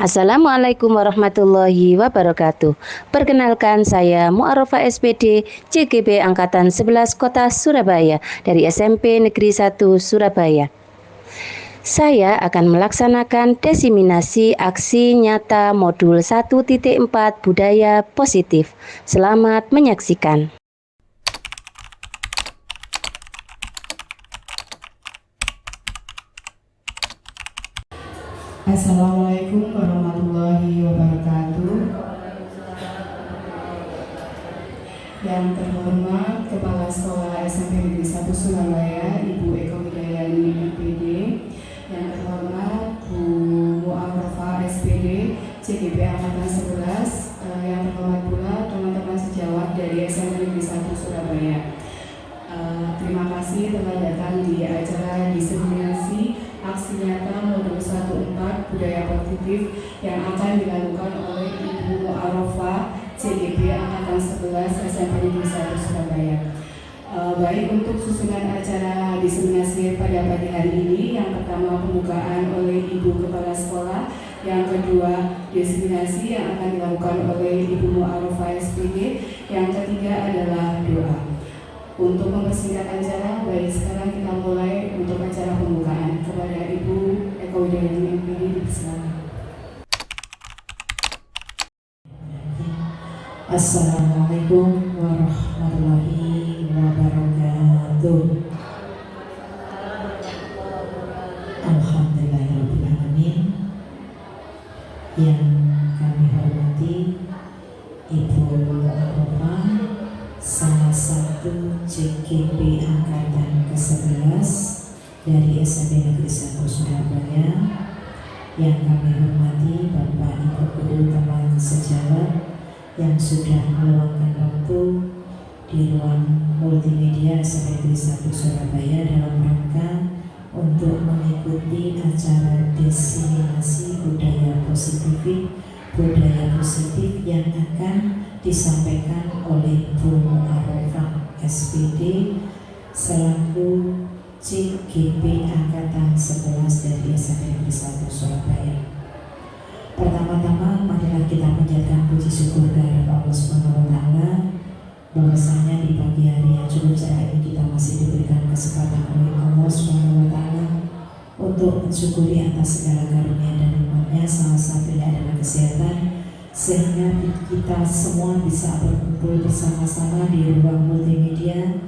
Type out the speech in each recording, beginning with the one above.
Assalamualaikum warahmatullahi wabarakatuh. Perkenalkan saya Mu'arrafah SPD CGB Angkatan 11 Kota Surabaya dari SMP Negeri 1 Surabaya. Saya akan melaksanakan diseminasi aksi nyata modul 1.4 budaya positif. Selamat menyaksikan. Assalamualaikum warahmatullahi wabarakatuh. Yang terhormat Kepala Sekolah SMP Negeri 1 Surabaya, Ibu Eko Widayani MPD. Yang terhormat Bu Mu'arrafah SPD CGB Angkatan 11. Yang terhormat pula teman-teman sejawat dari SMP Negeri 1 Surabaya. Terima kasih telah datang di acara diseminasi aksi nyata modul 1.4 budaya positif yang akan dilakukan oleh Ibu Mu'arrafah CGB Angkatan 11 SMP Negeri 1 Surabaya. Baik, untuk susunan acara diseminasi pada pagi hari ini, yang pertama pembukaan oleh Ibu Kepala Sekolah, yang kedua diseminasi yang akan dilakukan oleh Ibu Mu'arrafah SPD, yang ketiga adalah doa. Untuk mempersingkat acara, baik sekarang kita mulai untuk acara pembukaan. Kepada Ibu Eko Widayani MPD, dipersilakan. Assalamualaikum warahmatullahi wabarakatuh. Alhamdulillahirrahmanirrahim. Yang kami hormati Ibu Mu'arrafah, salah satu CGB Angkatan ke-11 dari SMP Negeri 1 Surabaya. Yang kami hormati Bapak Ibu Guru teman sejawat yang sudah meluangkan waktu di ruang multimedia SMP Negeri 1 Surabaya dalam rangka untuk mengikuti acara diseminasi budaya positif yang akan disampaikan oleh Bu Mu'arrafah SPD selaku CGB Angkatan 11 dari SMP Negeri 1 Surabaya. Pertama-tama marilah kita panjatkan puji syukur kehadirat Allah Subhanahu wa taala bahwasanya di pagi hari yang cukup cerah ini kita masih diberikan kesempatan oleh Allah Subhanahu wa taala untuk mensyukuri atas segala karunia dan nikmat-Nya, salah satunya adalah kesehatan, sehingga kita semua bisa berkumpul bersama-sama di ruang multimedia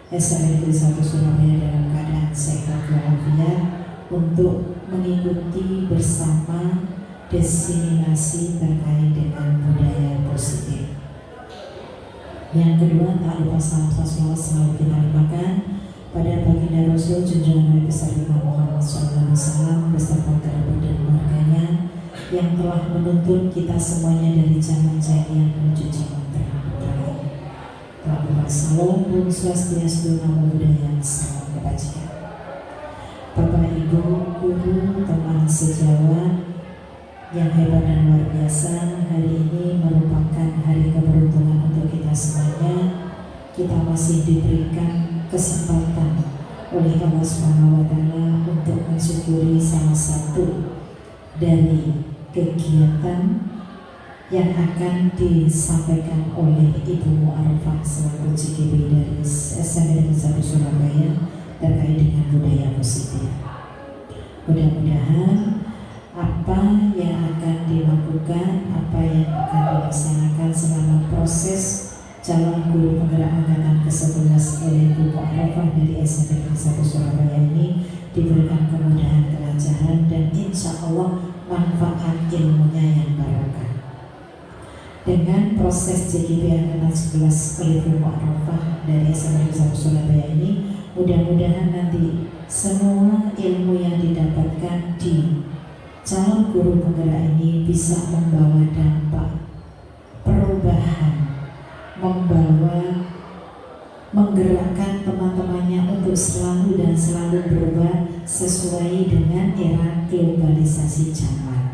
SMP Negeri 1 Surabaya dalam keadaan sehat walafiat untuk mengikuti bersama diseminasi terkait dengan budaya positif. Yang kedua, tak lupa salam sholawat selalu kita limpahkan pada baginda Rasul junjungan Nabi besar Imam Muhammad SAW beserta kerabat dan keluarganya yang telah menuntun kita semuanya dari zaman jahiliyah menuju zaman terakhir. Telah salam pun swastiastu namo buddhaya salam kebajikan. Bapak Ibu Guru teman sejawat yang hebat dan luar biasa, hari ini merupakan hari keberuntungan untuk kita semuanya. Kita masih diberikan kesempatan oleh Allah Subhanahu wa taala untuk mensyukuri salah satu dari kegiatan yang akan disampaikan oleh Ibu Mu'arrafah selaku CGB dari SMP Negeri 1 Surabaya terkait dengan budaya positif. Mudah-mudahan apa yang akan dilakukan, apa yang akan dilaksanakan selama proses calon guru penggerak angkatan ke-11 oleh Ibu Mu'arrafah dari SMP Negeri 1 Surabaya ini diberikan kemudahan, kelancaran, dan insya Allah manfaat ilmunya yang barokah. Dengan proses CGB angkatan 11 oleh Ibu Mu'arrafah dari SMP Negeri 1 Surabaya ini, mudah-mudahan nanti semua ilmu yang didapatkan di calon guru penggerak ini bisa membawa dampak perubahan, menggerakkan teman-temannya untuk selalu dan selalu berubah sesuai dengan era globalisasi zaman.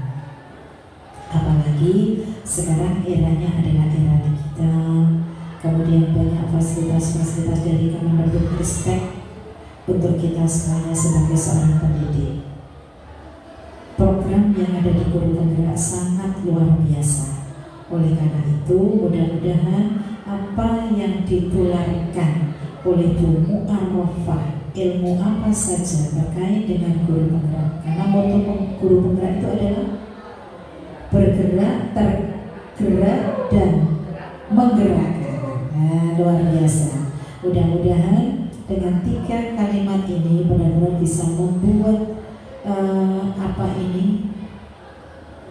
Apalagi sekarang eranya adalah era digital, kemudian banyak fasilitas-fasilitas dari Kemendikbudristek untuk kita semuanya sebagai seorang pendidik. program yang ada di Guru Penggerak sangat luar biasa. Oleh karena itu, mudah-mudahan apa yang ditularkan oleh Bu Mu'arrofah, ilmu apa saja terkait dengan Guru Penggerak. Karena moto Guru Penggerak itu adalah bergerak, tergerak, dan menggerakkan. Nah, luar biasa. Mudah-mudahan dengan 3 kalimat ini benar-benar bisa membuat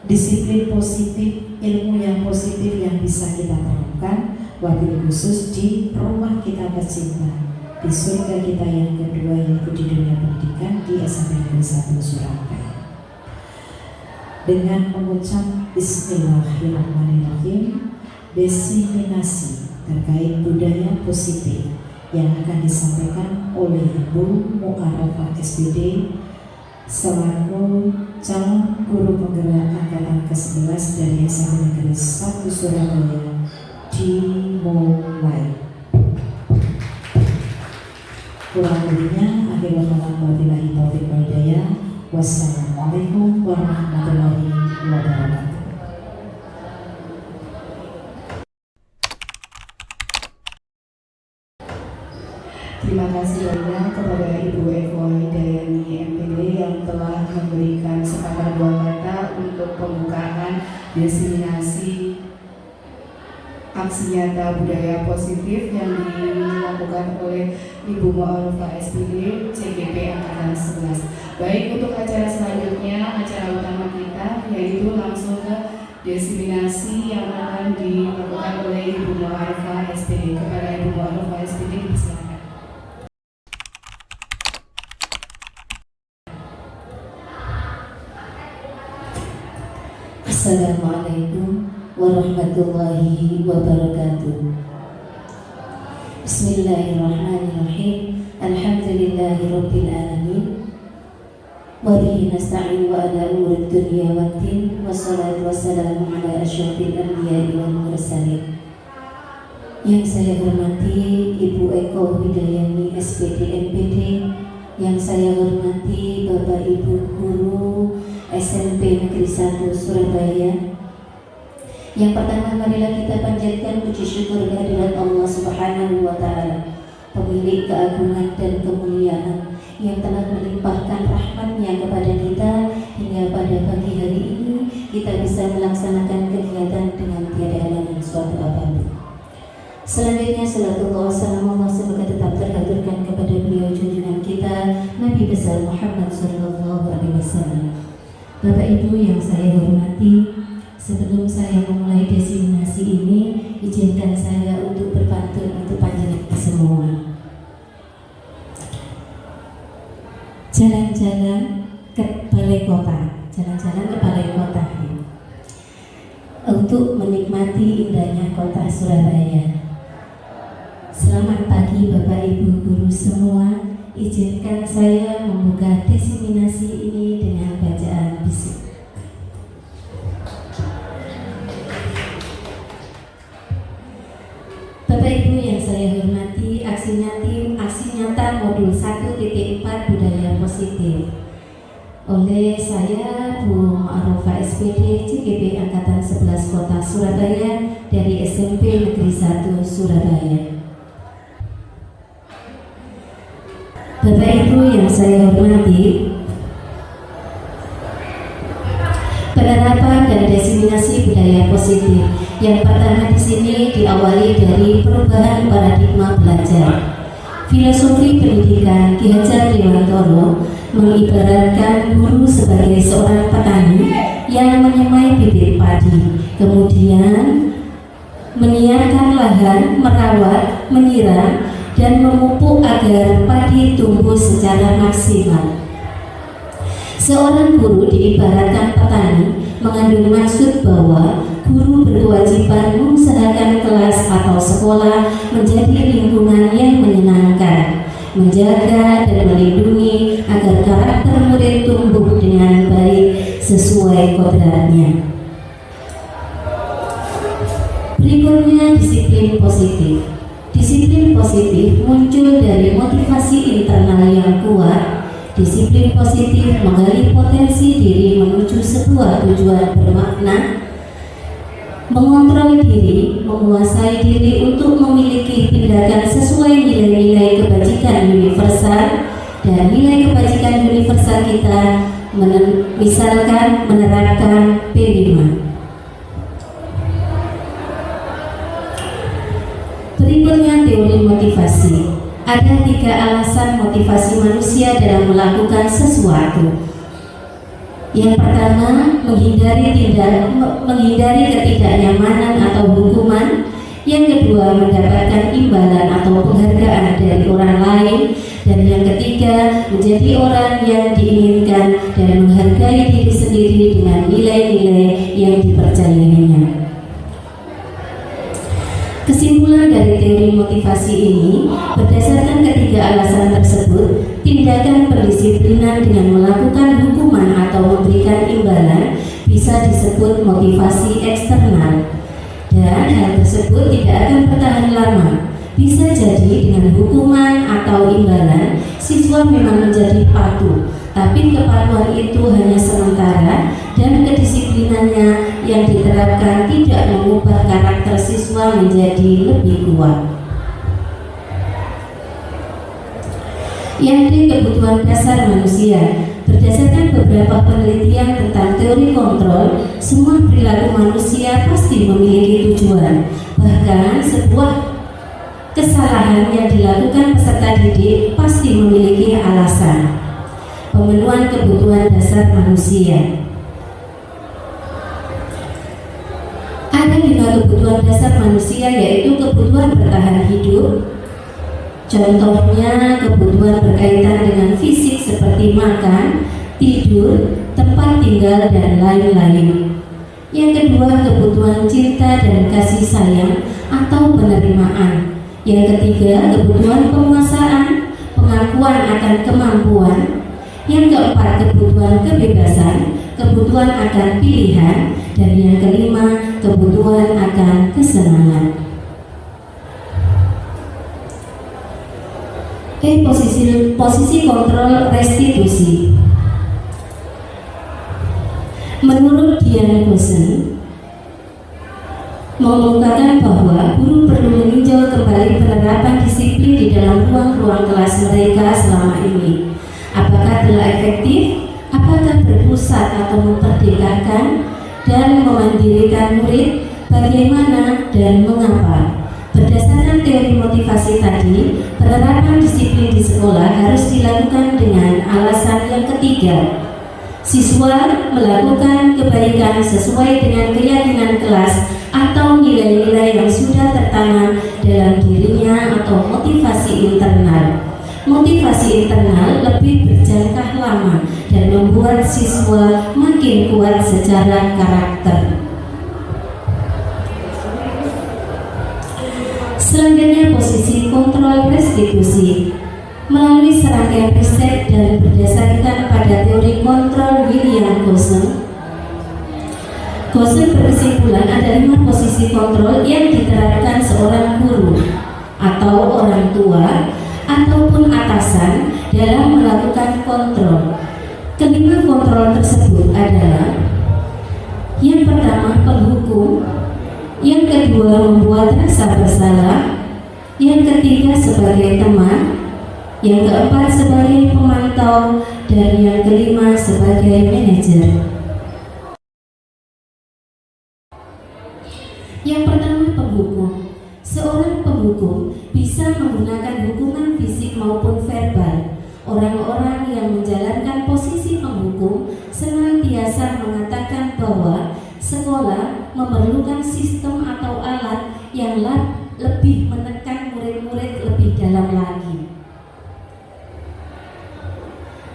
disiplin positif, ilmu yang positif yang bisa kita terapkan, wabil khusus di rumah kita tercinta, di surga kita yang kedua, yaitu di dunia pendidikan di SMP Negeri 1 Surabaya. Dengan mengucap Bismillahirrahmanirrahim, desiminasi terkait budaya positif yang akan disampaikan oleh Bu Mu'arrofah SPD selaku calon guru penggerak angkatan ke-11 dari SMP Negeri 1 Surabaya dimulai. Kurang lebihnya, akhirul kalam wabillahi taufiq wal hidayah. Wassalamualaikum warahmatullahi wabarakatuh. Terima kasih banyak kepada Ibu Eko Hidayani MPD yang telah memberikan sepatah dua kata untuk pembukaan diseminasi aksi nyata budaya positif yang dilakukan oleh Ibu Mu'arrofah SPD CGP Angkatan 11. Baik, untuk acara selanjutnya, acara utama kita yaitu langsung ke diseminasi yang akan dilakukan oleh Ibu Mu'arrofah SPD. Kepada Ibu Mu'arrofah SPD, silakan. Assalamualaikum warahmatullahi wabarakatuh. Bismillahirrahmanirrahim. Alhamdulillahirabbil alamin. Wa bihi nasta'in wa ala umuri dunya waddin. Wassalatu wassalamu ala asyrafil anbiya'i wal mursalin. Yang saya hormati Ibu Eko Hidayani SPD MPD, yang saya hormati Bapak Ibu guru SMP Negeri 1 Surabaya. Yang pertama, marilah kita panjatkan puji syukur kehadirat Allah Subhanahu wa Ta'ala, pemilik keagungan dan kemuliaan, yang telah melimpahkan rahmat-Nya kepada kita hingga pada pagi hari ini kita bisa melaksanakan kegiatan dengan tiada halangan suatu apapun. Selanjutnya, salatullah wassalamu semoga tetap terhaturkan kepada beliau junjungan kita Nabi besar Muhammad sallallahu alaihi wasallam. Bapak Ibu yang saya hormati, sebelum saya memulai diseminasi ini, izinkan saya untuk berpantun untuk panjenengan semua. Jalan-jalan ke balai kota, jalan-jalan ke balai kota untuk menikmati indahnya kota Surabaya. Selamat pagi Bapak Ibu guru semua. Izinkan saya membuka diseminasi ini dengan bacaan bisik. Bapak Ibu yang saya hormati, aksi nyata modul 1.4 budaya positif oleh saya Bu Mu'arrofah SPD CGP Angkatan 11 Kota Surabaya dari SMP Negeri 1 Surabaya. Bapak Ibu yang saya hormati, penerapan dan diseminasi budaya positif yang pertama di sini diawali dari perubahan paradigma belajar. Filosofi pendidikan Ki Hajar Dewantoro mengibaratkan guru sebagai seorang petani yang menyemai bibit padi, kemudian menyiapkan lahan, merawat, menyiram, dan memupuk agar padi tumbuh secara maksimal. Seorang guru diibaratkan petani, mengandung maksud bahwa guru berkewajiban mengusahakan kelas atau sekolah menjadi lingkungan yang menyenangkan, menjaga dan melindungi agar karakter murid tumbuh dengan baik sesuai kodratnya. Berikutnya, disiplin positif. Disiplin positif muncul dari motivasi internal yang kuat Disiplin positif menggali potensi diri menuju sebuah tujuan bermakna, mengontrol diri, menguasai diri untuk memiliki tindakan sesuai nilai-nilai kebajikan universal, dan nilai kebajikan universal kita misalkan menerapkan P5. Berikutnya teori motivasi. Ada 3 alasan motivasi manusia dalam melakukan sesuatu. Yang pertama, menghindari ketidaknyamanan atau hukuman. Yang kedua, mendapatkan imbalan atau penghargaan dari orang lain. Dan yang ketiga, menjadi orang yang diinginkan dan menghargai diri sendiri dengan nilai-nilai yang dipercayainya. Kesimpulan dari teori motivasi ini, berdasarkan ketiga alasan tersebut, tindakan pendisiplinan dengan melakukan hukuman atau memberikan imbalan bisa disebut motivasi eksternal. Dan hal tersebut tidak akan bertahan lama. Bisa jadi dengan hukuman atau imbalan, siswa memang menjadi patuh, tapi kepatuhan itu hanya sementara dan kedisiplinannya yang diterapkan tidak mengubah karakter siswa menjadi lebih kuat. Yang D, kebutuhan dasar manusia. Berdasarkan beberapa penelitian tentang teori kontrol, semua perilaku manusia pasti memiliki tujuan. Bahkan sebuah kesalahan yang dilakukan peserta didik pasti memiliki alasan. Pemenuhan kebutuhan dasar manusia. Ada 5 kebutuhan dasar manusia, yaitu kebutuhan bertahan hidup. Contohnya kebutuhan berkaitan dengan fisik seperti makan, tidur, tempat tinggal, dan lain-lain. Yang kedua, kebutuhan cinta dan kasih sayang atau penerimaan. Yang ketiga, kebutuhan penguasaan, pengakuan akan kemampuan. Yang keempat, kebutuhan kebebasan, kebutuhan akan pilihan. Dan yang kelima, kebutuhan akan kesenangan. Posisi kontrol restitusi. Menurut Dian Gosen, mengungkapkan bahwa guru perlu meninjau kembali penerapan disiplin di dalam ruang-ruang kelas mereka selama ini. Apakah telah efektif? Apakah berpusat atau memperdekakan dan memandirikan murid? Bagaimana dan mengapa? Berdasarkan teori motivasi tadi, penerapan disiplin di sekolah harus dilakukan dengan alasan yang ketiga. Siswa melakukan kebaikan sesuai dengan keyakinan kelas atau nilai-nilai yang sudah tertanam dalam dirinya atau motivasi internal. Motivasi internal lebih berjangka lama dan membuat siswa makin kuat secara karakter. Selanjutnya, posisi kontrol restitusi. Melalui serangkaian riset dan berdasarkan pada teori kontrol William Gosen berkesimpulan ada 5 posisi kontrol yang diterapkan seorang guru atau orang tua ataupun atasan dalam melakukan kontrol. Kelima kontrol tersebut adalah: yang pertama, penghukum. Yang kedua, membuat rasa bersalah. Yang ketiga, sebagai teman. Yang keempat, sebagai pemantau. Dan yang kelima, sebagai manajer. Yang pertama, penghukum. Seorang penghukum bisa menggunakan hukuman fisik maupun verbal. Orang-orang yang menjalankan posisi penghukum senantiasa mengatakan bahwa sekolah memerlukan sistem atau alat yang lebih menekan murid-murid lebih dalam lagi.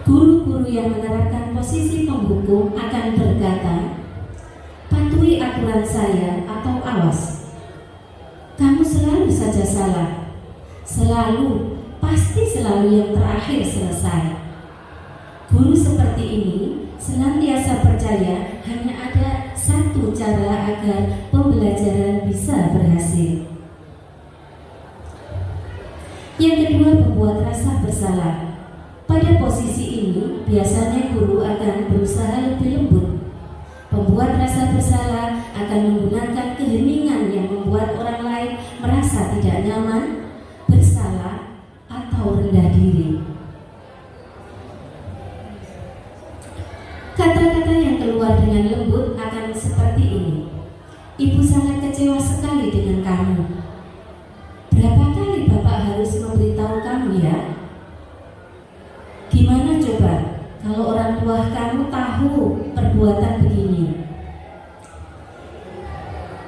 Guru-guru yang menerapkan posisi penghukum akan berkata, "Patuhi aturan saya," atau "awas, kamu selalu saja salah, selalu, pasti selalu yang terakhir selesai." Guru seperti ini senantiasa percaya hanya ada satu cara agar pembelajaran bisa berhasil. Yang kedua, membuat rasa bersalah. Pada Pada posisi ini, biasanya guru akan berusaha lebih lembut. Pembuat rasa bersalah akan menggunakan keheningan yang membuat orang lain merasa tidak nyaman, bersalah, atau rendah diri. Kata-kata yang keluar dengan lembut akan seperti ini. Ibu sangat kecewa sekali dengan kamu. Berapa kali Bapak harus memberitahu kamu ya? Gimana coba kalau orang tua kamu tahu perbuatan begini?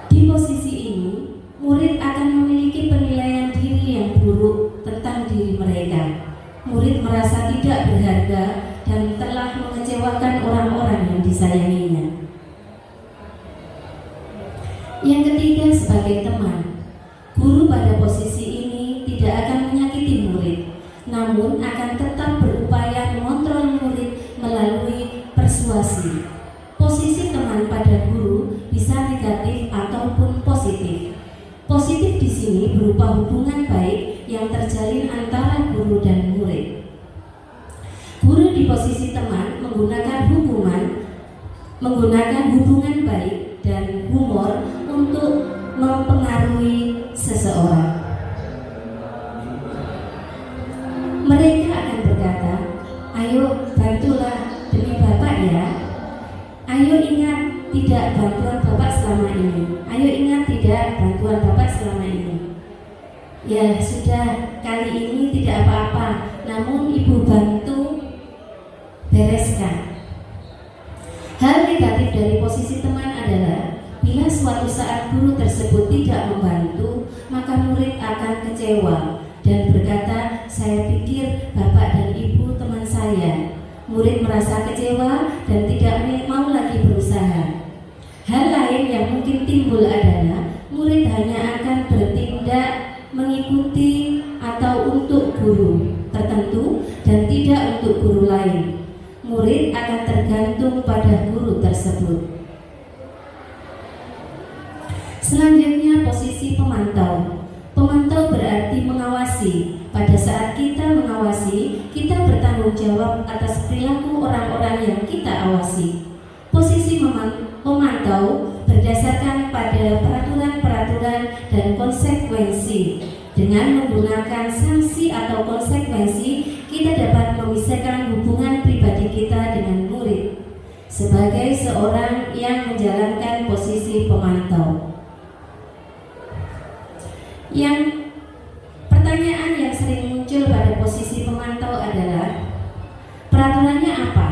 Di posisi ini, murid akan memiliki penilaian diri yang buruk tentang diri mereka. Murid merasa tidak berharga dan telah mengecewakan orang-orang yang disayanginya. Yang ketiga, sebagai teman, guru pada posisi ini tidak akan menyakiti murid, namun akan tetap berupaya mengontrol murid melalui persuasi. Posisi teman pada guru bisa negatif ataupun positif. Positif di sini berupa hubungan baik yang terjalin antara guru dan murid. Guru di posisi teman menggunakan hubungan baik dan humor untuk mempengaruhi seseorang. Mereka akan berkata, ayo bantulah demi Bapak ya. Ayo ingat tidak bantuan Bapak selama ini. Ayo ingat tidak bantuan Bapak selama ini. Ya sudah, kali ini tidak apa-apa, namun Ibu bantu bereskan. Hal negatif dari posisi teman adalah bila suatu saat guru tersebut tidak membantu, maka murid akan kecewa dan berkata, saya pikir Bapak dan Ibu teman saya. Murid merasa kecewa dan tidak mau lagi berusaha. Hal lain yang mungkin timbul adalah murid hanya akan bertindak mengikuti atau untuk guru tertentu dan tidak untuk guru lain. Murid akan tergantung pada guru tersebut. Selanjutnya, posisi pemantau. Pemantau berarti mengawasi. Pada saat kita mengawasi, kita bertanggung jawab atas perilaku orang-orang yang kita awasi. Posisi pemantau berdasarkan pada peraturan-peraturan dan konsekuensi. Dengan menggunakan sanksi atau konsekuensi, kita dapat memisahkan hubungan pribadi kita dengan murid sebagai seorang yang menjalankan posisi pemantau. Yang pertanyaan yang sering muncul pada posisi pemantau adalah, peraturannya apa?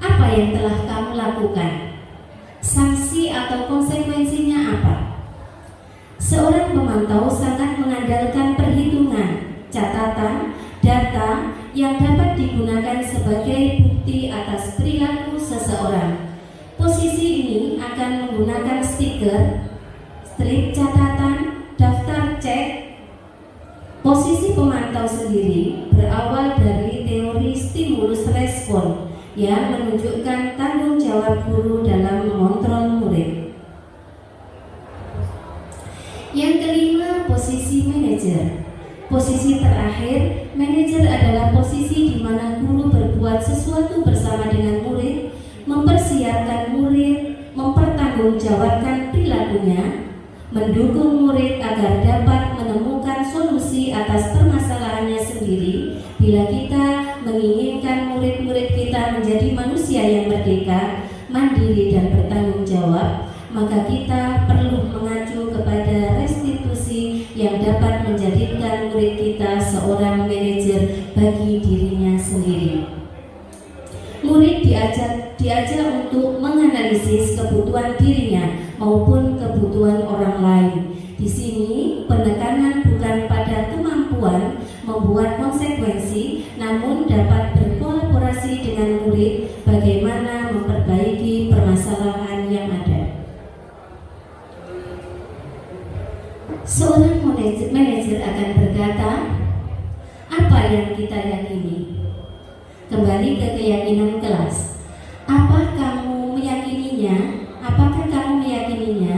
Apa yang telah kamu lakukan? Sanksi atau konsekuensinya apa? Seorang pemantau sangat mengandalkan perhitungan, catatan, data yang dapat digunakan sebagai bukti atas perilaku seseorang. Posisi ini akan menggunakan stiker, strip catatan, daftar cek. Posisi pemantau sendiri berawal dari teori stimulus respon yang menunjukkan tanggung jawab guru dalam mengontrol murid. Yang kelima, posisi manajer. Posisi terakhir, manajer adalah posisi di mana guru berbuat sesuatu bersama dengan murid, mempersiapkan murid, mempertanggungjawabkan perilakunya, mendukung murid agar dapat menemukan solusi atas permasalahannya sendiri. Bila kita menginginkan murid-murid kita menjadi manusia yang merdeka, mandiri dan bertanggung jawab, maka kita perlu mengacu kepada restitusi yang dapat menjadikan murid kita seorang manajer bagi dirinya sendiri. Murid diajar untuk menganalisis kebutuhan dirinya maupun kebutuhan orang lain. Di sini penekanan bukan pada kemampuan membuat konsekuensi, namun dapat berkolaborasi dengan murid bagaimana memperbaiki permasalahan yang ada. Seorang manajer akan berkata, apa yang kita yakini? Kembali ke keyakinan kelas. Apa kamu meyakininya? Apakah kamu meyakininya?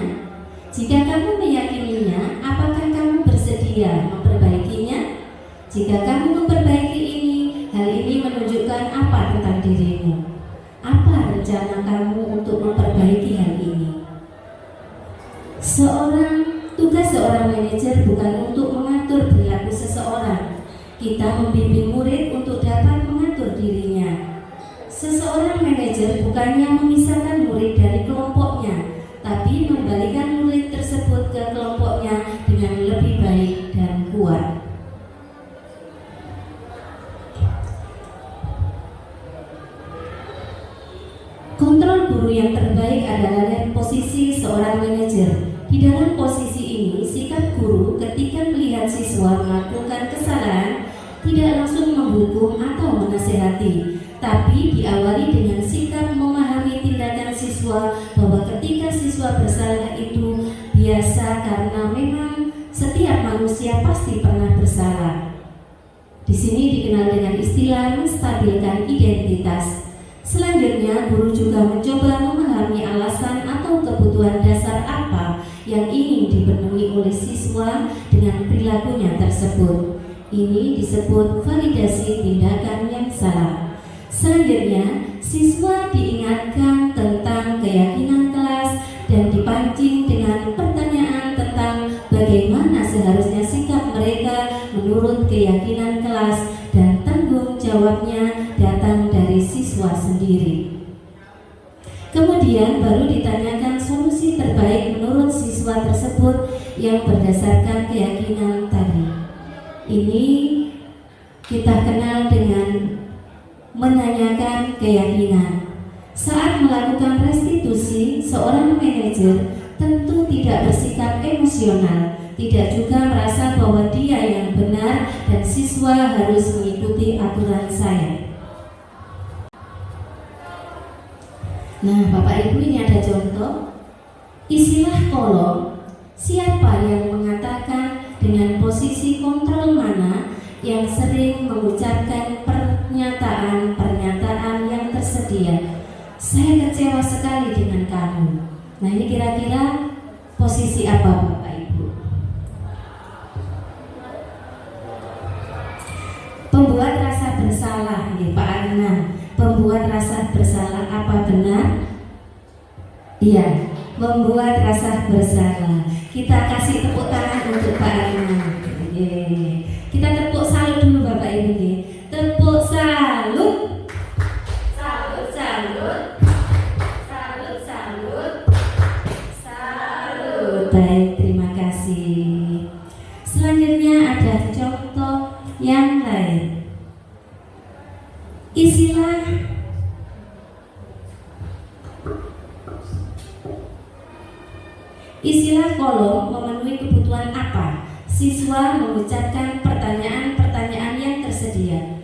Jika kamu meyakininya, apakah kamu bersedia memperbaikinya? Jika kamu memperbaiki ini, hal ini tentang dirimu. Apa rencana kamu untuk memperbaiki hal ini? Tugas seorang manajer bukan untuk mengatur perilaku seseorang. Kita membimbing murid untuk dapat mengatur dirinya. Seseorang manajer bukannya memisahkan murid dari kelompoknya, tapi membalikan murid tersebut ke kelompoknya dengan lebih baik dan kuat. Kontrol guru yang terbaik adalah dari posisi seorang manajer. Di dalam posisi ini, sikap guru ketika melihat siswa melakukan kesalahan tidak langsung menghukum atau menasihati, tapi diawali dengan sikap memahami tindakan siswa bahwa ketika siswa bersalah itu biasa karena memang setiap manusia pasti pernah bersalah. Di sini dikenal dengan istilah menstabilkan identitas. Selanjutnya, guru juga mencoba memahami alasan atau kebutuhan dasar apa yang ingin dipenuhi oleh siswa dengan perilakunya tersebut. Ini disebut validasi tindakan yang salah. Selanjutnya, siswa diingatkan tentang keyakinan kelas dan dipancing dengan pertanyaan tentang bagaimana seharusnya sikap mereka menurut keyakinan kelas, dan tanggung jawabnya datang dari siswa sendiri. Kemudian baru ditanyakan solusi terbaik menurut siswa tersebut yang berdasarkan keyakinan tadi. Ini kita kenal dengan menanyakan keyakinan. Saat melakukan restitusi, seorang manajer tentu tidak bersikap emosional, tidak juga merasa bahwa dia yang benar dan siswa harus mengikuti aturan saya. Nah, Bapak Ibu, ini ada contoh istilah kolom. Siapa yang mengatakan dengan posisi kontrol mana yang sering mengucapkan pernyataan-pernyataan yang tersedia? Saya kecewa sekali dengan kamu. Nah, ini kira-kira posisi apa, Bapak Ibu? Pembuat rasa bersalah, nih Pak Arna. Pembuat rasa bersalah apa benar? Iya, membuat rasa bersalah. Kita kasih tepuk tangan untuk Pak Arna. Kita tepuk salut dulu Bapak Ibu nih. Tepuk salut. Salut, salut. Salut, salut. Salut. Baik, terima kasih. Selanjutnya ada contoh yang lain. Istilah kolom memenuhi kebutuhan apa? Siswa mengucapkan pertanyaan-pertanyaan yang tersedia.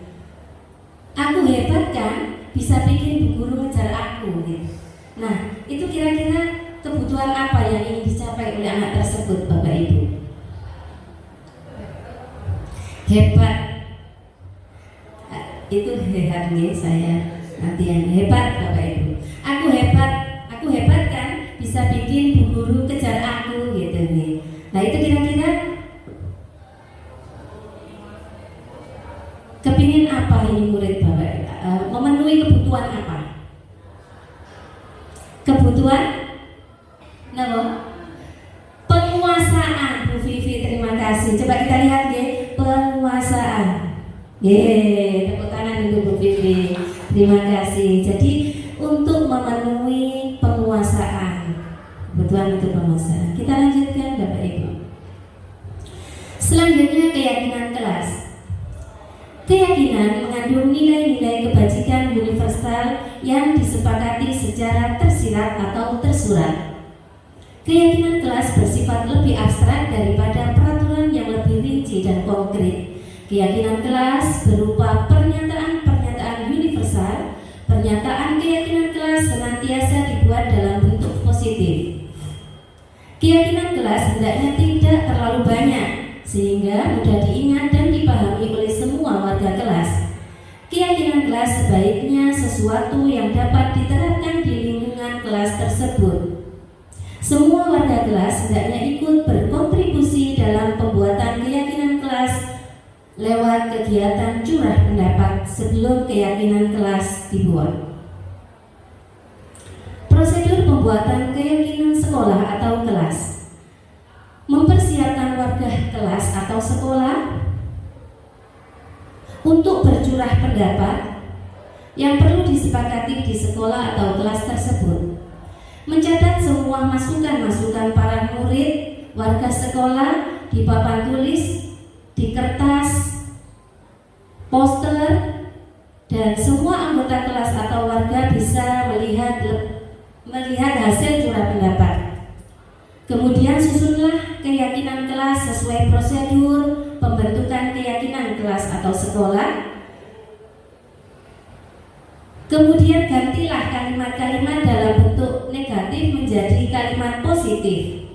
Aku hebat kan? Bisa bikin bu guru ngejar aku gitu. Nah, itu kira-kira kebutuhan apa yang ingin dicapai oleh anak tersebut, Bapak Ibu? Hebat. Itu hebat nih, saya nanti yang hebat Bapak Ibu. Aku hebat kan? Bisa bikin bu guru kejar aku gitu nih. Nah, itu kira-kira kepingin apa ini murid Bapak? Memenuhi kebutuhan apa? Kebutuhan penguasaan, Bu Vivi, terima kasih. Coba kita lihat ya, penguasaan. Tepuk tangan untuk Bu Vivi. Terima kasih. Jadi untuk memenuhi penguasaan, kebutuhan untuk penguasaan. Kita lanjutkan Bapak Ibu. Selanjutnya keyakinan kelas. Keyakinan mengandung nilai-nilai kebajikan universal yang disepakati secara tersirat atau tersurat. Keyakinan kelas bersifat lebih abstrak daripada peraturan yang lebih rinci dan konkret. Keyakinan kelas berupa pernyataan-pernyataan universal. Pernyataan keyakinan kelas senantiasa dibuat dalam bentuk positif. Keyakinan kelas hendaknya tidak terlalu banyak sehingga mudah diingat dan dipahami oleh semua warga kelas. Keyakinan kelas sebaiknya sesuatu yang dapat diterapkan di lingkungan kelas tersebut. Semua warga kelas hendaknya ikut berkontribusi dalam pembuatan keyakinan kelas lewat kegiatan curah pendapat sebelum keyakinan kelas kelas dibuat. Prosedur pembuatan keyakinan sekolah atau kelas mempersiapkan warga kelas atau sekolah untuk bercurah pendapat yang perlu disepakati di sekolah atau kelas tersebut, mencatat semua masukan-masukan para murid, warga sekolah di papan tulis, di kertas, poster, dan semua anggota kelas atau warga bisa melihat hasil curah pendapat. Kemudian susunlah keyakinan kelas sesuai prosedur pembentukan keyakinan kelas atau sekolah. Kemudian gantilah kalimat-kalimat dalam bentuk negatif menjadi kalimat positif.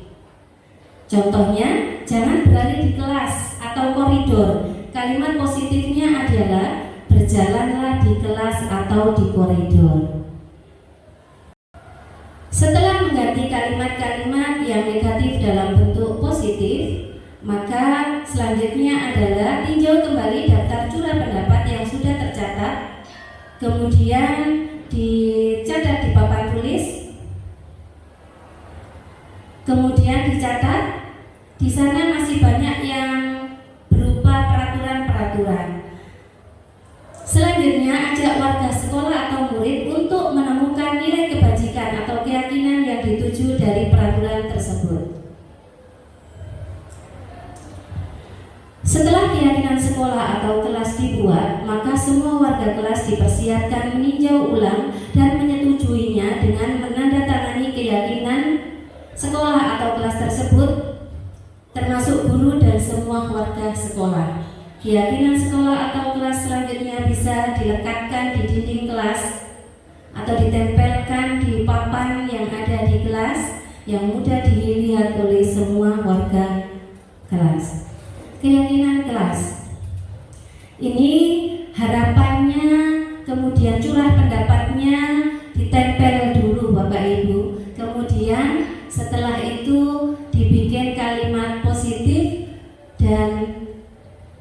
Contohnya, jangan berlari di kelas atau koridor. Kalimat positifnya adalah berjalanlah di kelas atau di koridor. Setelah mengganti kalimat-kalimat yang negatif dalam bentuk positif, maka selanjutnya adalah tinjau kembali daftar curah pendapat yang sudah tercatat, kemudian dicatat di papan tulis, kemudian dicatat. Di sana masih banyak yang berupa peraturan-peraturan. Selanjutnya, ajak warga sekolah atau murid untuk menemukan nilai kebajikan atau keyakinan yang dituju dari peraturan tersebut. Setelah keyakinan sekolah atau kelas dibuat, maka semua warga kelas dipersiapkan meninjau ulang dan menyetujuinya dengan menandatangani keyakinan sekolah atau kelas tersebut, termasuk guru dan semua warga sekolah. Keyakinan sekolah atau kelas selanjutnya bisa dilekatkan di dinding kelas atau ditempelkan di papan yang ada di kelas yang mudah dilihat oleh semua warga kelas. Keyakinan kelas ini harapannya, kemudian curah pendapatnya ditempel dulu Bapak Ibu, kemudian setelah itu dibikin kalimat positif dan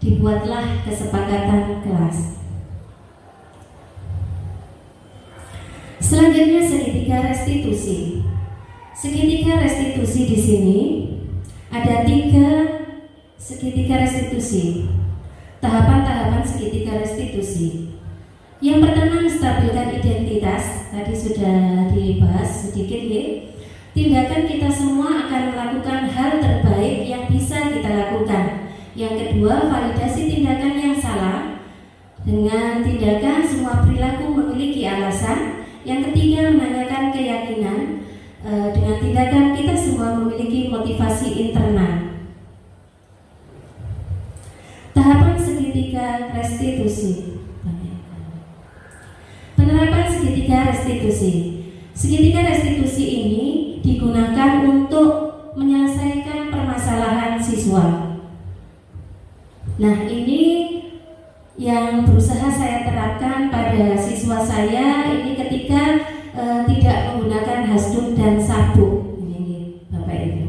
dibuatlah kesepakatan kelas. Selanjutnya segitiga restitusi. Segitiga restitusi di sini ada 3 segitiga restitusi. Tahapan-tahapan segitiga restitusi. Yang pertama, menstabilkan identitas. Tadi sudah dibahas sedikit ya. Tindakan kita semua akan melakukan hal terbaik yang bisa kita lakukan. Yang kedua, validasi tindakan yang salah. Dengan tindakan semua perilaku memiliki alasan. Yang ketiga, menanyakan keyakinan. Dengan tindakan kita semua memiliki motivasi internal. Tahapan segitiga restitusi. Penerapan segitiga restitusi. Segitiga restitusi ini digunakan untuk menyelesaikan permasalahan siswa. Nah, ini yang berusaha saya terapkan pada siswa saya ini ketika tidak menggunakan hasduk dan sabuk. Ini Bapak Ibu.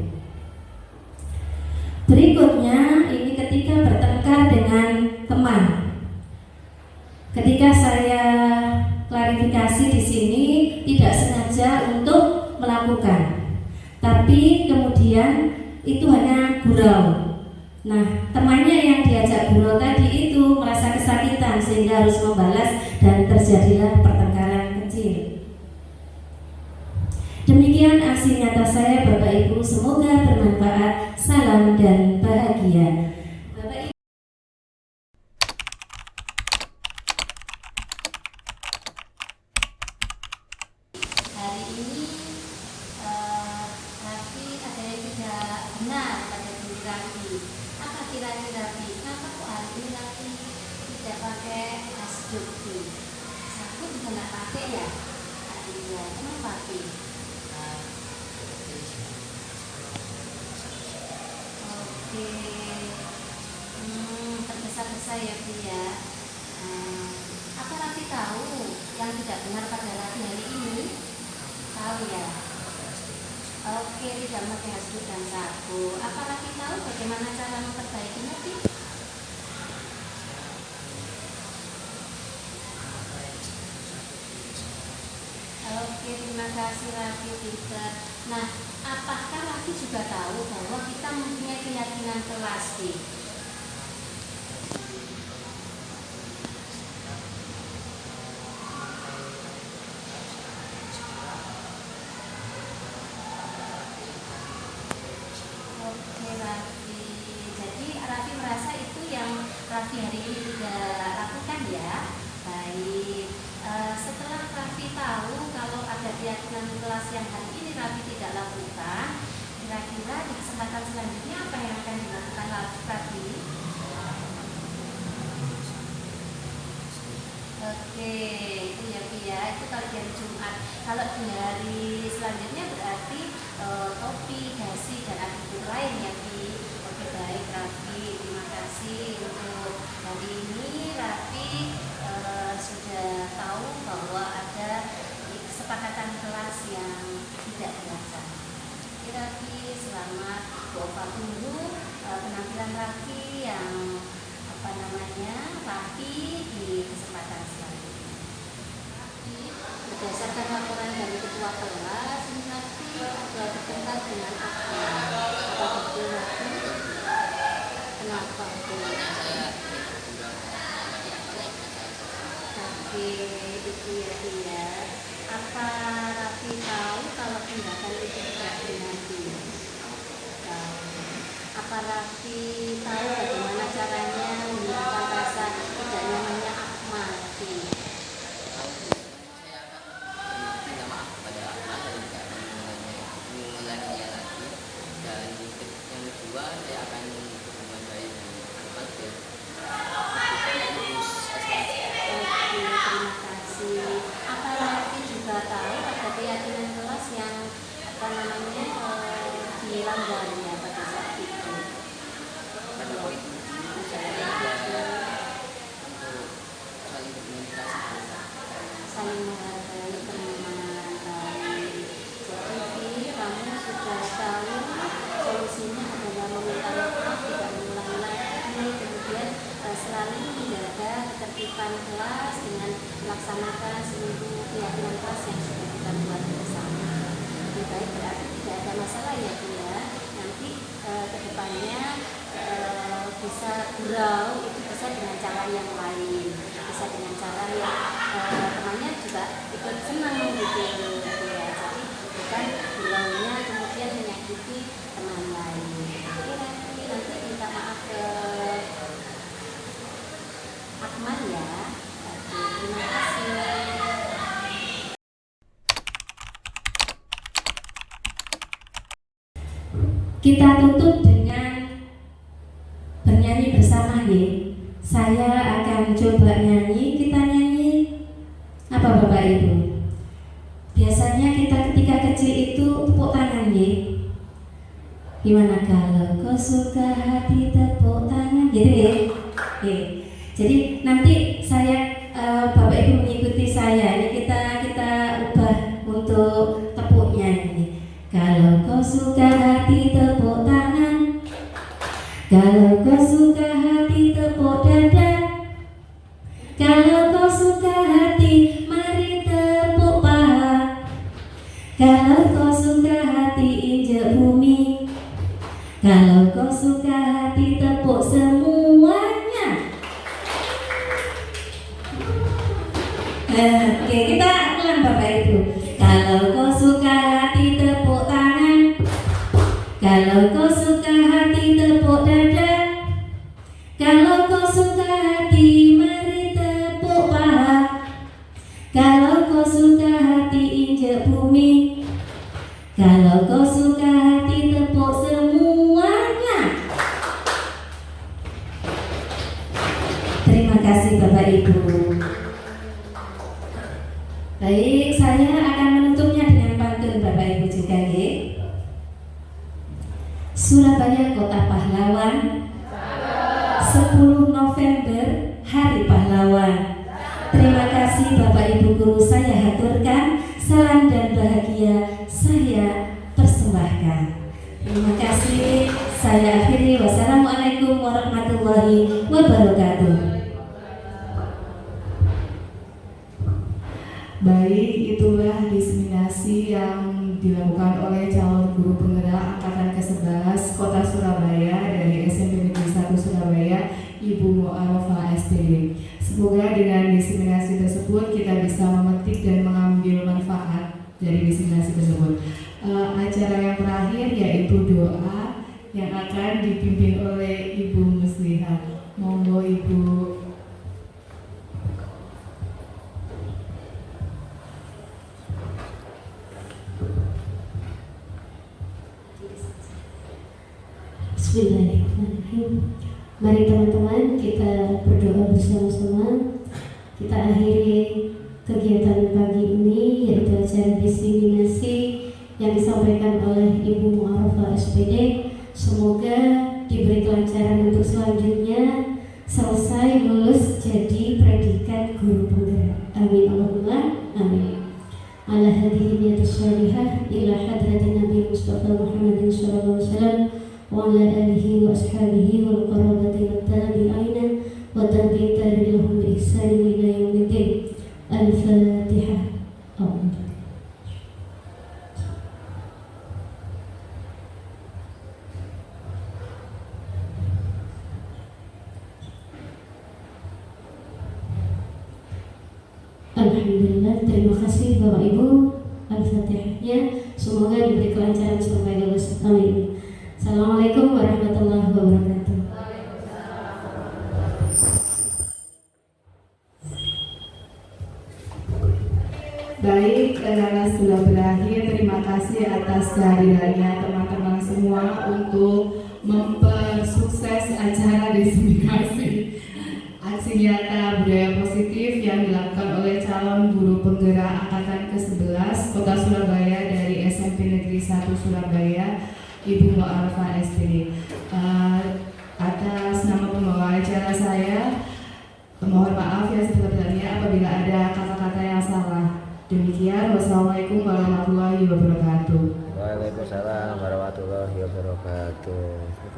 Berikutnya ini ketika bertengkar dengan teman. Ketika saya klarifikasi di sini tidak sengaja untuk melakukan, tapi kemudian itu hanya gurau. Nah, temannya yang diajak gurau tadi itu merasa kesakitan sehingga harus membalas dan terjadilah pertengkaran kecil. Demikian aksi nyata saya Bapak Ibu, semoga bermanfaat. Salam dan bahagia. Bapak Ibu. Hari ini Raffi ada yang tidak benar pada diri Raffi. Apa kira-kira Raffi? Kenapa kok hari ini Raffi tidak pakai hasduk? Sabuk juga nggak pakai ya? Iya, kenapa Raffi? Oke, tergesa-gesa ya Bu ya. Apa Raffi tahu yang tidak benar pada Raffi hari ini? Tahu ya? Oke, tidak pakai hasduk dan sabu. Apa Raffi tahu bagaimana cara memperbaikinya sih? kasih Raffi pinter. Nah, apakah Raffi juga tahu bahwa kita mempunyai keyakinan kelas nih? Oke Raffi, jadi Raffi merasa itu yang Raffi hari ini tidak lakukan ya. Baik. Setelah Raffi tahu kalau ada keyakinan kelas yang hari ini Raffi tidak lakukan, kira-kira di kesempatan selanjutnya apa yang akan dilakukan Raffi? Oke, itu ya Fi ya, itu kalau di hari Jumat. Kalau di hari selanjutnya berarti topi, dasi, dan atribut lain ya Fi. Oke baik Raffi, terima kasih untuk hari ini Raffi sudah tahu bahwa ada kesepakatan kelas yang tidak dilaksanakan. Oke Raffi, selamat doa dulu penampilan Raffi yang Raffi di kesempatan selanjutnya. Berdasarkan laporan dari ketua kelas, Raffi berkenaan dengan apa betul Raffi? Kenapa betul? Oke, itu ya dia. Apa Raffi tahu kalau tindakan itu tidak benar? Apa Raffi tahu bagaimana caranya menghilangkan rasa tidak nyamannya Ahmad? Saya akan minta maaf kepada Ahmad dan tidak akan mengulanginya lagi. Dan yang kedua, saya akan berhubungan baik dengan Ahmad biar terus eskalasi. Oke, terima kasih. Apa Raffi juga tahu ada keyakinan kelas yang dilanggar ya pada saat itu? Pada poin saya ada untuk saling berkomunikasi, Saling menghargai teman baik. Jadi kamu sudah tahu solusinya adalah meminta maaf, tidak mengulangi lagi, kemudian selalu menjaga ketertiban kelas dengan melaksanakan seluruh keyakinan kelas yang sudah kita buat bersama. Lebih baik berarti tidak ada masalah ya Bu ya. Nanti kedepannya bisa gurau itu bisa dengan cara yang lain, bisa dengan cara yang temannya juga ikut senang gitu ya. Jadi bukan guraunya kemudian menyakiti teman lain. Oke nanti minta maaf ke Akmal ya. Oke, terima kasih. Kita tutup dengan bernyanyi bersama ya. Saya akan coba nyanyi, kita nyanyi apa Bapak Ibu? Biasanya kita ketika kecil itu tepuk tangan ya. Gimana kalau kau suka hati tepuk tangan gitu ya? Oke. Jadi nanti saya Bapak Ibu mengikuti saya. Ini kita ubah untuk tepuknya ini. Kalau kau suka hati tepuk tangan, kalau kau suka hati tepuk dada, kalau kau suka hati mari tepuk paha, kalau kau suka hati injek bumi, kalau kau suka hati tepuk semuanya. Oke, kita ulang Bapak Ibu. Kalau kau suka hati tepuk tangan, kalau kau suka hati tepuk dada, kalau kau suka hati mari tepuk paha, kalau kau suka hati injek bumi, kalau kau suka hati tepuk semuanya. Terima kasih Bapak Ibu. Baik, saya akan menutupnya dengan pantun Bapak Ibu juga ya. Surabaya Kota Pahlawan, 10 November Hari Pahlawan. Terima kasih Bapak Ibu guru saya haturkan, salam dan bahagia saya persembahkan. Terima kasih, saya akhiri. Wassalamualaikum warahmatullahi wabarakatuh. Baik, itulah diseminasi aksi yang dilakukan oleh calon guru penggerak angkatan ke-11 Kota Surabaya dari SMP Negeri 1 Surabaya, Ibu Mu'arofah SPD. Semoga dengan diseminasi tersebut kita bisa memetik dan mengambil manfaat dari diseminasi tersebut. Acara yang terakhir yaitu doa yang akan dipimpin oleh Ibu Muslihah. Monggo Ibu. Bismillahirrahmanirrahim. Mari teman-teman kita berdoa bersama-sama. Kita akhiri kegiatan pagi ini yaitu acara diseminasi yang disampaikan oleh Ibu Mu'arofah SPD. Semoga diberi kelancaran untuk selanjutnya selesai lulus jadi predikat guru penggerak. Amin Allahumma amin. Ala hadhihi niyatus shalihah ila hadratin Nabi Mustafa Muhammadin sallallahu alaihi wasallam wa ala alihi wa ashabihi wal qarabati wat tabi'ina wa tabi'in tabi'ihum bi ihsan ila yaumiddin. Al-Fatihah. Alhamdulillah, terima kasih Bapak Ibu. Al-Fatihahnya semoga diberi kelancaran sampai lulus. Amin. Assalamualaikum warahmatullahi wabarakatuh. Baik, karena sudah berakhir, terima kasih atas kehadirannya teman-teman semua untuk mempersukses acara diseminasi aksi nyata budaya positif yang dilakukan oleh calon guru penggerak angkatan ke-11 Kota Surabaya dari SMP Negeri 1 Surabaya, Ibu Mu'arofah SPD. Atas nama pembawa acara saya, mohon maaf yang sebesar-besarnya apabila ada kata-kata yang salah. Demikian, wassalamualaikum warahmatullahi wabarakatuh. Waalaikumsalam warahmatullahi wabarakatuh.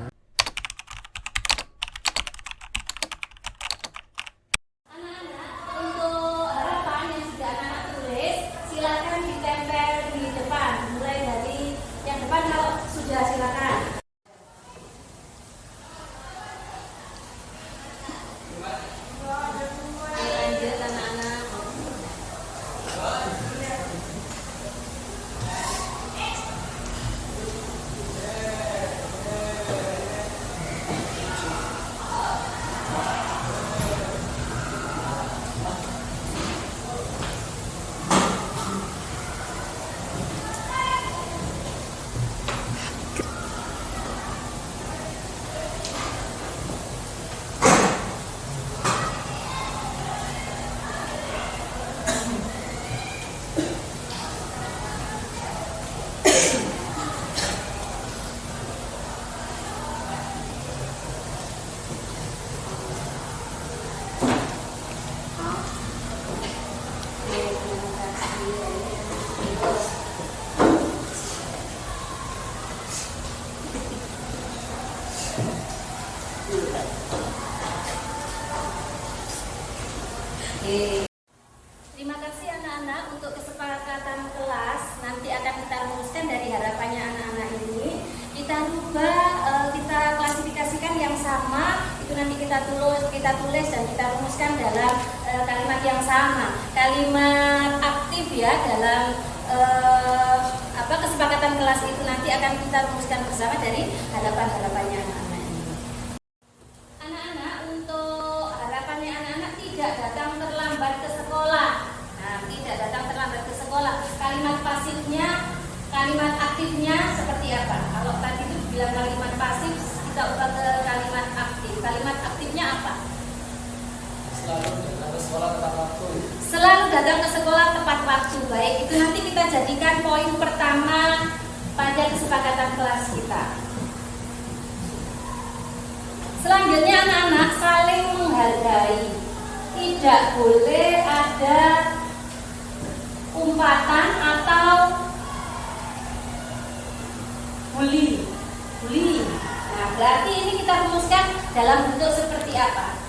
Terima kasih anak-anak untuk kesepakatan kelas. Nanti akan kita rumuskan dari harapannya anak-anak ini. Kita rubah, kita klasifikasikan yang sama. Itu nanti kita tulis dan kita rumuskan dalam kalimat yang sama. Kalimat aktif ya dalam kesepakatan kelas itu nanti akan kita rumuskan bersama dari harapannya anak-anak ini. Anak-anak, untuk harapannya anak-anak tidak datang terlambat ke sekolah. Nah, tidak datang terlambat ke sekolah. Kalimat pasifnya, kalimat aktifnya seperti apa? Kalau tadi itu bilang kalimat pasif, kita ubah ke kalimat aktif. Kalimat aktifnya apa? Selalu datang ke sekolah tepat waktu. Selalu datang ke sekolah tepat waktu. Baik, itu nanti kita jadikan poin pertama pada kesepakatan kelas kita. Selanjutnya anak-anak saling menghargai. Tidak boleh ada umpatan atau bully. Nah, berarti ini kita rumuskan dalam bentuk seperti apa?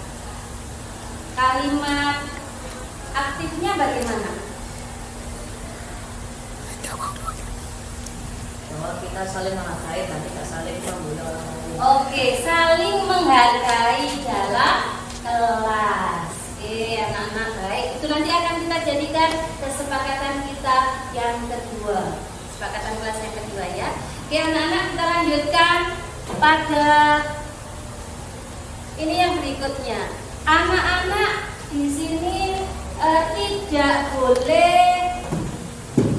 Kalimat aktifnya bagaimana? bahwa kita saling menghargai dan tidak saling membunuh orang lain. Oke, saling menghargai dalam kelas. Oke, anak-anak baik. Itu nanti akan kita jadikan kesepakatan kita yang kedua. Kesepakatan kelas yang kedua ya. Oke, anak-anak kita lanjutkan pada ini yang berikutnya. Anak-anak di sini tidak boleh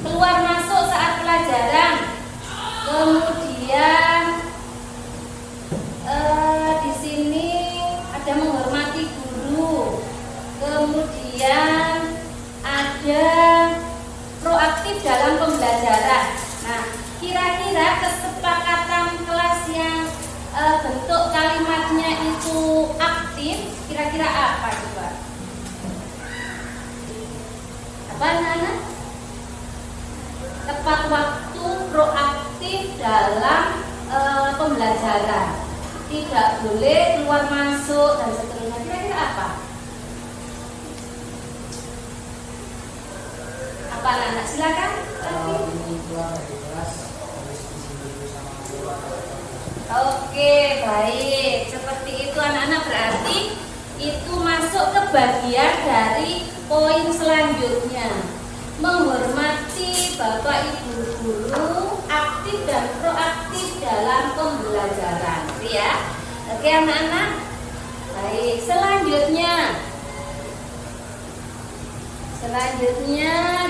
keluar masuk saat pelajaran. Kemudian di sini ada menghormati guru. Kemudian ada proaktif dalam pembelajaran. Nah, kira-kira kesepakatan kelas yang bentuk kalimatnya itu aktif, kira-kira apa coba? Apa anak-anak? Tepat waktu, proaktif dalam pembelajaran, tidak boleh keluar masuk dan seterusnya. Kira-kira apa? Apa anak-anak? Silakan. Ini keluar dari kelas harus izin dulu sama guru atau Oke, baik. Seperti itu anak-anak, berarti itu masuk ke bagian dari poin selanjutnya. Menghormati Bapak Ibu guru, aktif dan proaktif dalam pembelajaran. Gitu ya. Oke anak-anak. Baik, selanjutnya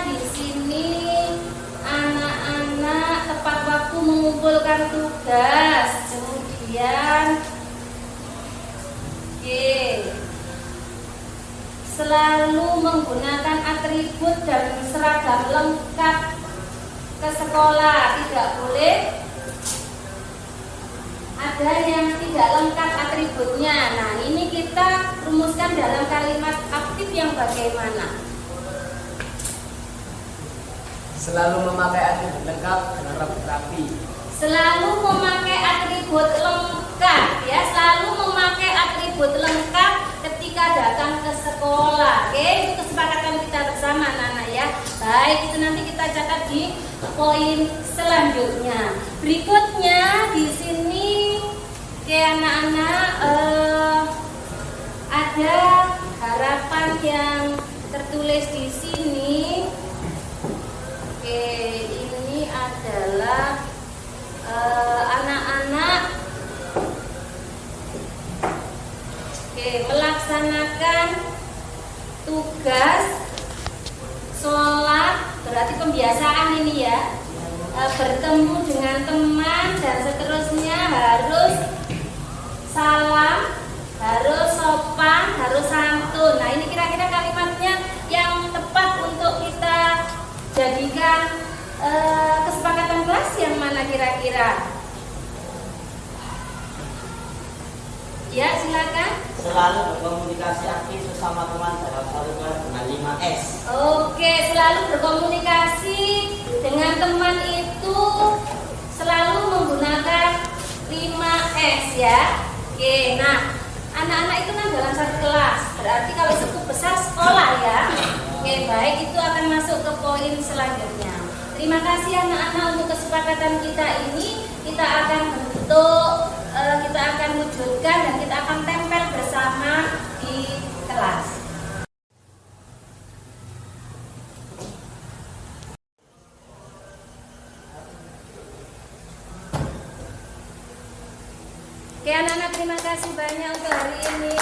di sini anak-anak tepat waktu mengumpulkan tugas. Kemudian selalu menggunakan atribut dan seragam lengkap ke sekolah. Tidak boleh ada yang tidak lengkap atributnya. Nah, ini kita rumuskan dalam kalimat aktif yang bagaimana? selalu memakai atribut lengkap dan rapi. Selalu memakai atribut lengkap ya, selalu memakai atribut lengkap ketika datang ke sekolah. Oke, itu kesepakatan kita bersama anak-anak ya. Baik, itu nanti kita catat di poin selanjutnya. Berikutnya di sini anak-anak ada harapan yang tertulis di sini. Ini adalah anak-anak melaksanakan tugas sholat, berarti pembiasaan ini ya, bertemu dengan teman dan seterusnya, harus salam, harus sopan, harus santun. Nah, ini kira-kira kalimatnya yang tepat untuk kita jadikan kesepakatan kelas yang mana kira-kira? Ya, silakan. Selalu berkomunikasi aktif sesama teman dalam satu kelas dengan 5S. Oke, selalu berkomunikasi dengan teman itu selalu menggunakan 5S ya. Oke, nah anak-anak itu kan dalam satu kelas, berarti kalau cukup besar sekolah ya. Oke, baik, itu akan masuk ke poin selanjutnya. Terima kasih anak-anak untuk kesepakatan kita ini. Kita akan bentuk, kita akan wujudkan dan kita akan tempel bersama di kelas. Oke anak-anak, terima kasih banyak untuk hari ini.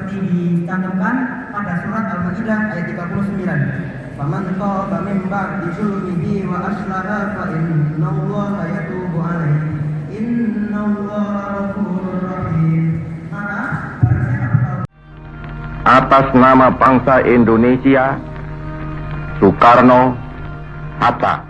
seperti dicantumkan pada surat Al-Maidah ayat 39. Faman taba min ba'di zulmihi wa aslaha fa innallaha yatubu alaihi innallaha ghafurur rahim. Maka barang siapa atas nama bangsa Indonesia, Soekarno Hatta.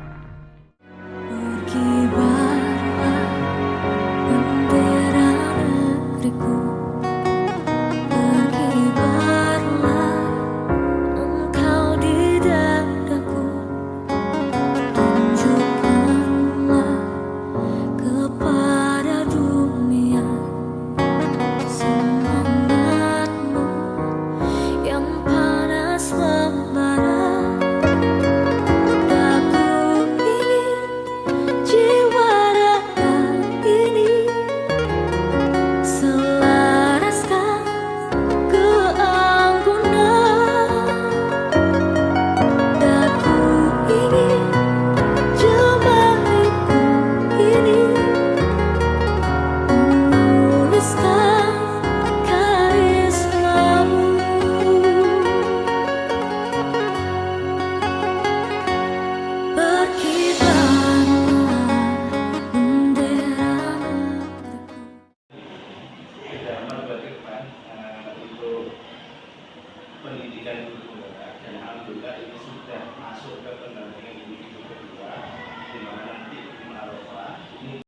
Pendidikan guru dan alhamdulillah ini sudah masuk ke pendampingan individu kedua, di mana nanti Arafah ini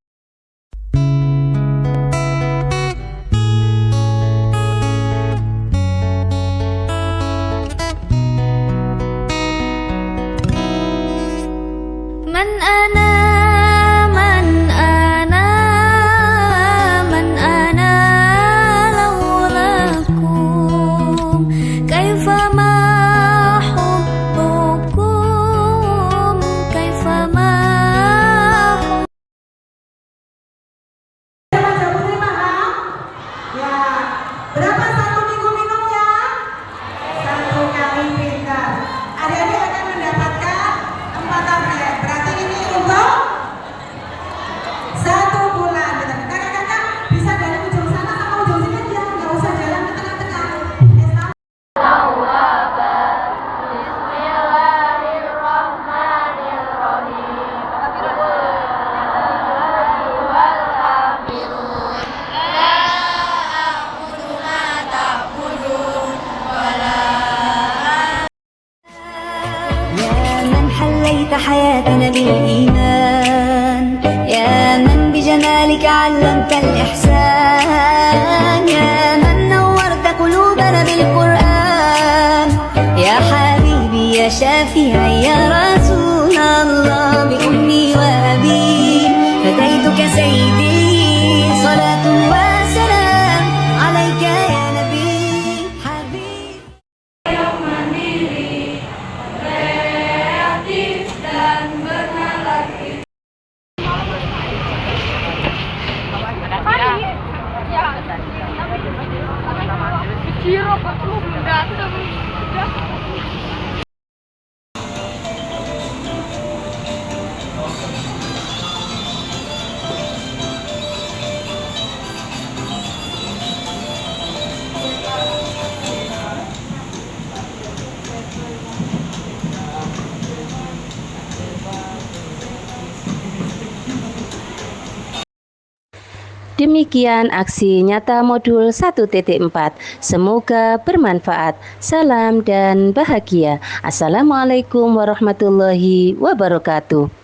berapa satu minggu minumnya? 1 kali pintar. Adik-adik akan mendapatkan 4 tablet. Berarti ini untuk 1 bulan. Kakak-kakak bisa dari ujung sana sama ujung sini aja, nggak usah jalan ke tengah-tengah. حياتنا بالإيمان يا من بجمالك علمت الإحسان يا من نورت قلوبنا بالقرآن يا حبيبي يا شافعي يا رسول الله بأمي وأبي فديتك سيدي صلاة وسلام عليك يا نبي حبيبي Demikian aksi nyata modul 1.4. Semoga bermanfaat. Salam dan bahagia. Assalamualaikum warahmatullahi wabarakatuh.